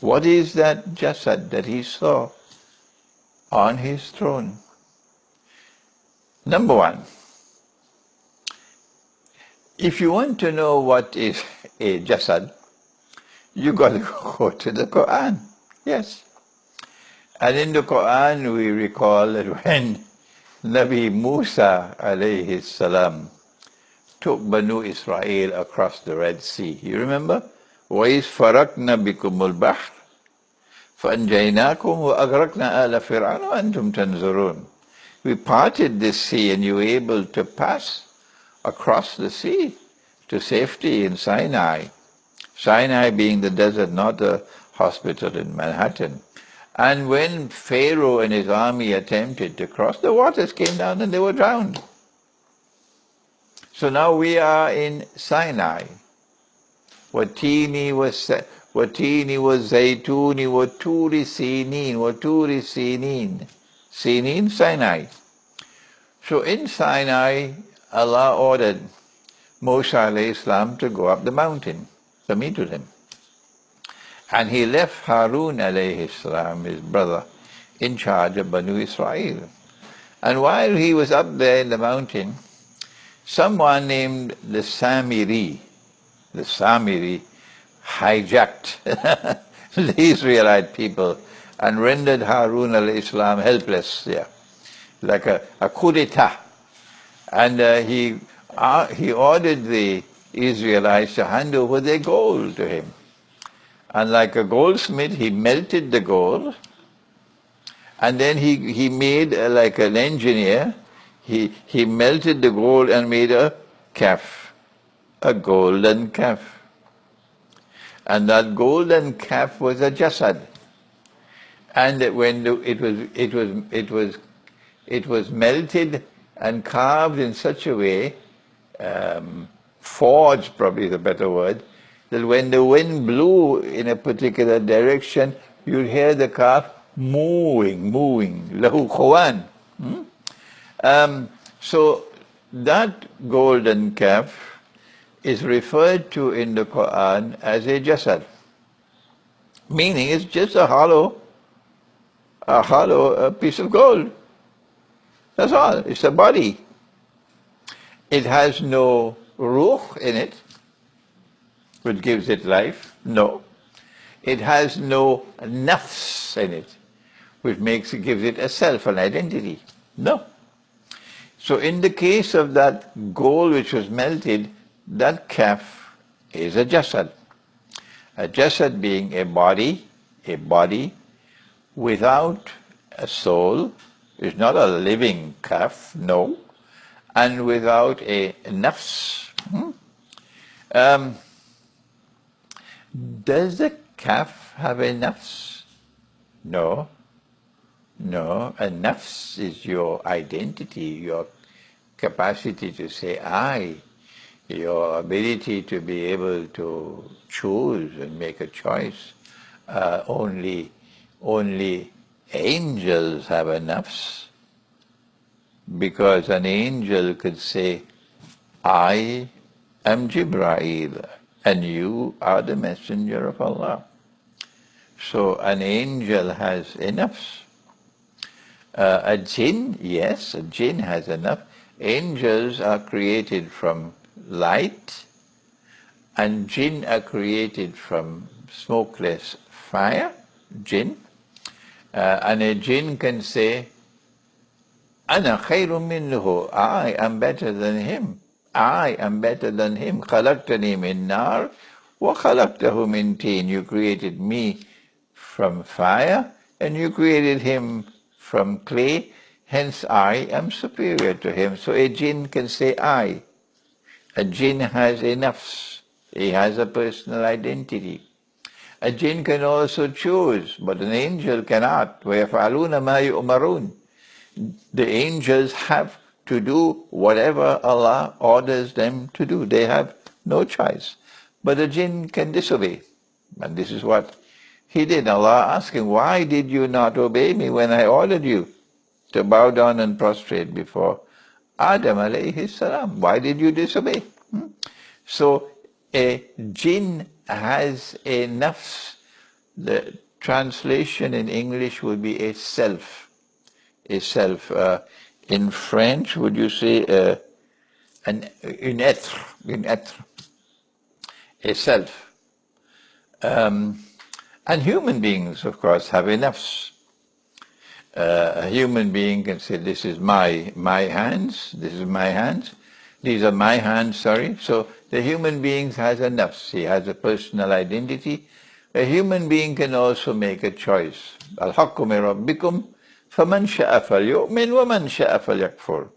What is that jasad that he saw on his throne? Number one, if you want to know what is a jasad, you got to go to the Quran. Yes. And in the Quran we recall that when Nabi Musa alayhi salam took Banu Israel across the Red Sea, you remember? وَإِذْ فَرَقْنَا بِكُمُ الْبَحْرِ فَأَنْجَيْنَاكُمْ وَأَغْرَقْنَا آلَ فِرْعَوْنَ وَأَنْتُمْ تَنْظُرُونَ. We parted this sea and you were able to pass across the sea to safety in Sinai. Sinai being the desert, not a hospital in Manhattan. And when Pharaoh and his army attempted to cross, the waters came down and they were drowned. So now we are in Sinai. Watini was Zaytuni, Waturi Sinin. Sinin, Sinai. So in Sinai, Allah ordered Moshe alayhi salam to go up the mountain to meet with him. And he left Harun alayhi salam, his brother, in charge of Banu Israel. And while he was up there in the mountain, someone named the Samiri hijacked the Israelite people and rendered Harun alayhi salam helpless there, like a coup d'etat. And he ordered the Israelites to hand over their gold to him. And like a goldsmith, he melted the gold, and then he made, like an engineer, he melted the gold and made a calf, a golden calf. And that golden calf was a jasad. And when it was melted and carved in such a way, forged probably the better word, that when the wind blew in a particular direction, you'd hear the calf moving, lahu khawan. So that golden calf is referred to in the Quran as a jasad, meaning it's just a hollow piece of gold. That's all. It's a body. It has no ruh in it, which gives it life. No. It has no nafs in it, which gives it a self, an identity. No. So in the case of that gold which was melted, that calf is a jasad. A jasad being a body without a soul, is not a living calf, no, and without a nafs. Does the calf have a nafs? No. A nafs is your identity, your capacity to say I, your ability to be able to choose and make a choice. Only angels have a nafs, because an angel could say, I am Jibreel and you are the messenger of Allah. So an angel has a nafs. A jinn, yes, a jinn has a nafs. Angels are created from light, and jinn are created from smokeless fire, jinn. And a jinn can say, Ana khayrun minhu, I am better than him. I am better than him. Khalaqtani min nar wa khalaqtahu min teen. You created me from fire and you created him from clay. Hence I am superior to him. So a jinn can say I. A jinn has a nafs. He has a personal identity. A jinn can also choose, but an angel cannot. وَيَفْعَلُونَ مَا يُؤْمَرُونَ. The angels have to do whatever Allah orders them to do. They have no choice. But a jinn can disobey. And this is what he did. Allah asked him, why did you not obey me when I ordered you to bow down and prostrate before Adam alayhi salam? Why did you disobey? So a jinn has a nafs The translation in English would be a self. A self. In French, would you say une être, a self. And human beings, of course, have a nafs. A human being can say, this is my hands, this is my hands, these are my hands, sorry. So the human being has a nafs, he has a personal identity. A human being can also make a choice. Al-haqqu min rabbikum faman sha'a falyu'min wa man sha'a falyakfur.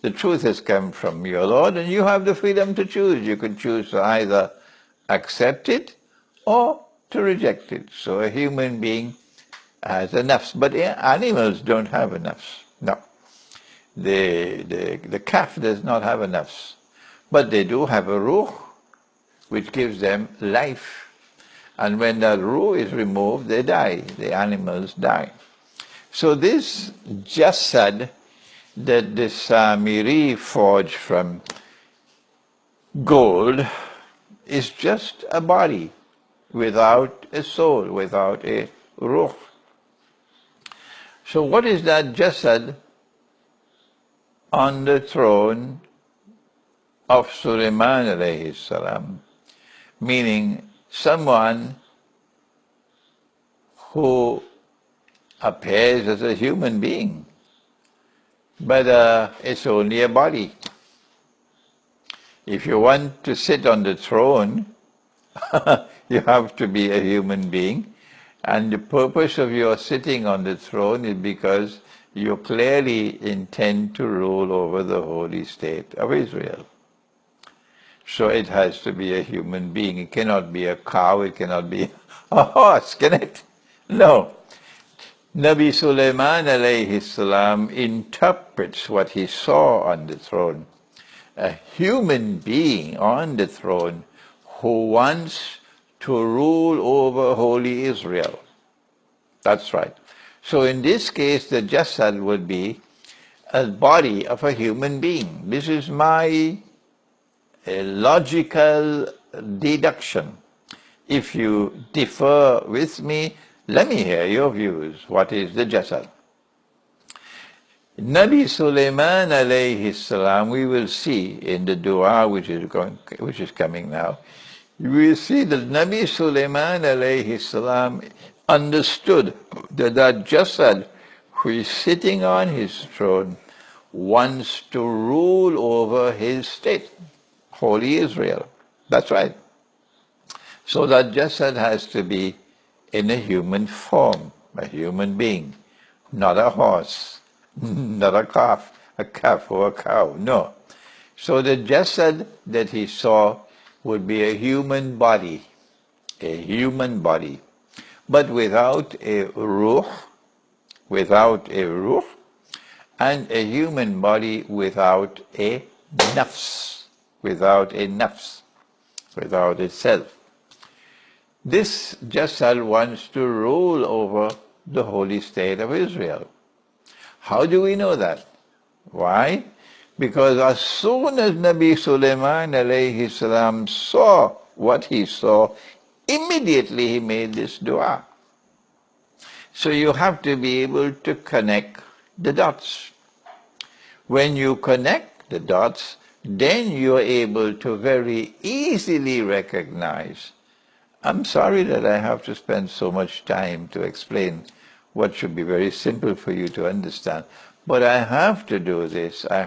The truth has come from your Lord, and you have the freedom to choose. You could choose to either accept it or to reject it. So a human being has a nafs, but animals don't have a nafs. No. The calf does not have a nafs, but they do have a ruh, which gives them life. And when that ruh is removed, they die. The animals die. So this jasad that the Samiri forged from gold is just a body without a soul, without a ruh. So what is that jasad on the throne of Sulaiman alayhi salam? Meaning someone who appears as a human being, but it's only a body. If you want to sit on the throne, you have to be a human being. And the purpose of your sitting on the throne is because you clearly intend to rule over the holy state of Israel. So it has to be a human being. It cannot be a cow, it cannot be a horse, can it? No. Nabi Sulaiman alayhi salam interprets what he saw on the throne. A human being on the throne who wants to rule over holy Israel. That's right. So in this case, the jasad would be a body of a human being. This is my logical deduction. If you differ with me, let me hear your views. What is the jasad? Nabi Sulaiman alayhi salam, we will see in the dua which is coming now. You will see that Nabi Sulaiman alayhi salam understood that jasad who is sitting on his throne wants to rule over his state, holy Israel. That's right. So that jasad has to be in a human form, a human being, not a horse, not a calf or a cow, no. So the jasad that he saw would be a human body, but without a ruh, and a human body without a nafs, without itself. This jasad wants to rule over the holy state of Israel. How do we know that? Why? Because as soon as Nabi Sulaiman alayhi salam saw what he saw, immediately he made this dua. So you have to be able to connect the dots. When you connect the dots, then you're able to very easily recognize. I'm sorry that I have to spend so much time to explain what should be very simple for you to understand. But I have to do this. I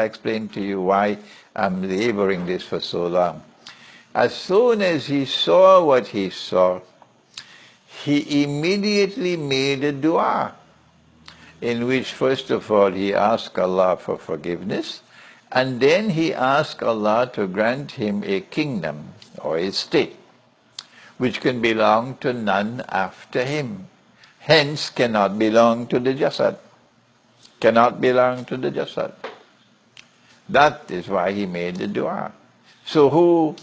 explained to you why I'm laboring this for so long. As soon as he saw what he saw, he immediately made a dua, in which first of all he asked Allah for forgiveness, and then he asked Allah to grant him a kingdom or a state, which can belong to none after him. Hence cannot belong to the jasad. Cannot belong to the jasad. That is why he made the dua. So who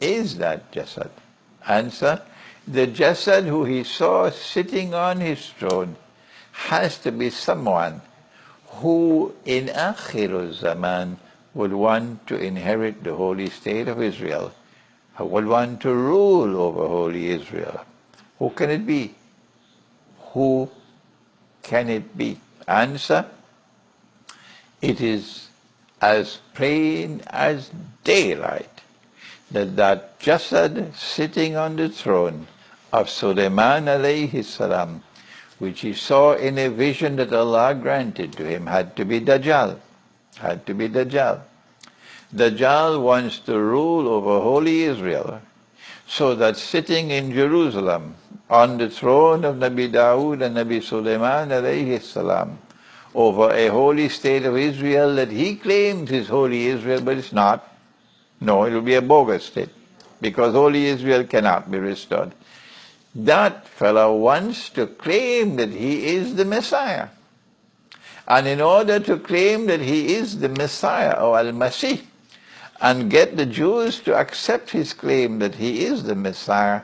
is that jasad? Answer, the jasad who he saw sitting on his throne has to be someone who in Akhirul Zaman would want to inherit the holy state of Israel, who would want to rule over holy Israel. Who can it be? Who can it be? Answer, it is as plain as daylight that Jasad sitting on the throne of Sulaiman alayhi salam, which he saw in a vision that Allah granted to him, had to be Dajjal. Had to be Dajjal. Dajjal wants to rule over holy Israel, so that sitting in Jerusalem on the throne of Nabi Dawood and Nabi Sulaiman alayhi salam, over a holy state of Israel that he claims is holy Israel, but it's not. No, it will be a bogus state, because holy Israel cannot be restored. That fellow wants to claim that he is the Messiah. And in order to claim that he is the Messiah, or Al-Masih, and get the Jews to accept his claim that he is the Messiah,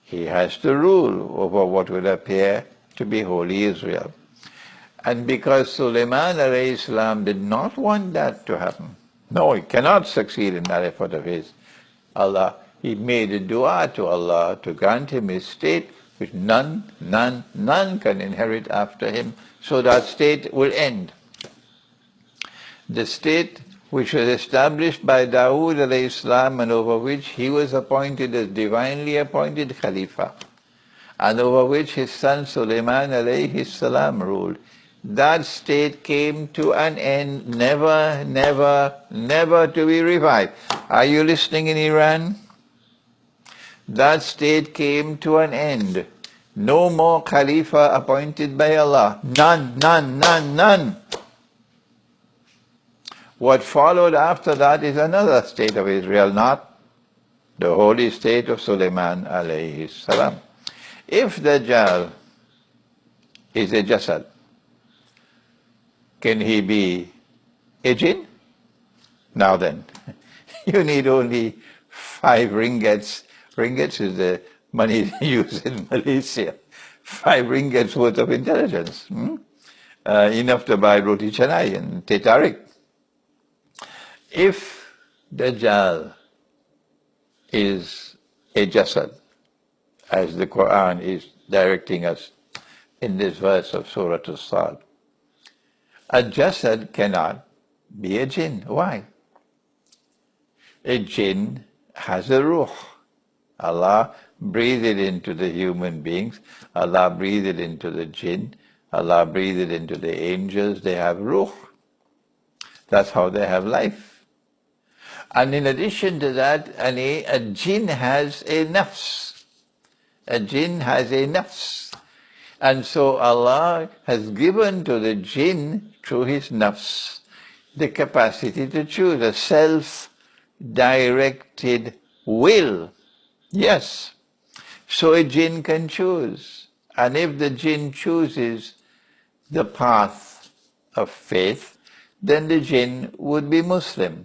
he has to rule over what would appear to be holy Israel. And because Sulaiman alayhi salam did not want that to happen, no, he cannot succeed in that effort of his, he made a dua to Allah to grant him his state which none can inherit after him, so that state will end. The state which was established by Dawood alayhi salam, and over which he was appointed as divinely appointed Khalifa, and over which his son Sulaiman alayhi salam ruled, that state came to an end, never to be revived. Are you listening in Iran? That state came to an end. No more Khalifa appointed by Allah. None. What followed after that is another state of Israel, not the holy state of Sulaiman alayhi salam. If Dajjal is a Jasad, can he be a Jinn? Now then, you need only 5 ringgits. Ringgits is the money used in Malaysia. 5 ringgits worth of intelligence. Enough to buy roti canai and teh tarik. If Dajjal is a Jasad, as the Quran is directing us in this verse of Surah As-Sad, a Jasad cannot be a Jinn. Why? A Jinn has a ruh. Allah breathed it into the human beings. Allah breathed it into the Jinn. Allah breathed it into the angels. They have ruh. That's how they have life. And in addition to that, a Jinn has a nafs. A Jinn has a nafs. And so Allah has given to the Jinn, through his nafs, the capacity to choose, a self-directed will. Yes. So a Jinn can choose. And if the Jinn chooses the path of faith, then the Jinn would be Muslim.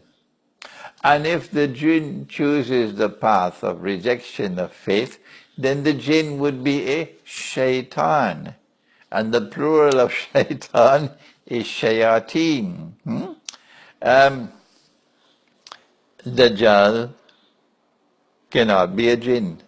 And if the Jinn chooses the path of rejection of faith, then the Jinn would be a shaitan. And the plural of shaitan is shayateen. Dajjal cannot be a Jinn.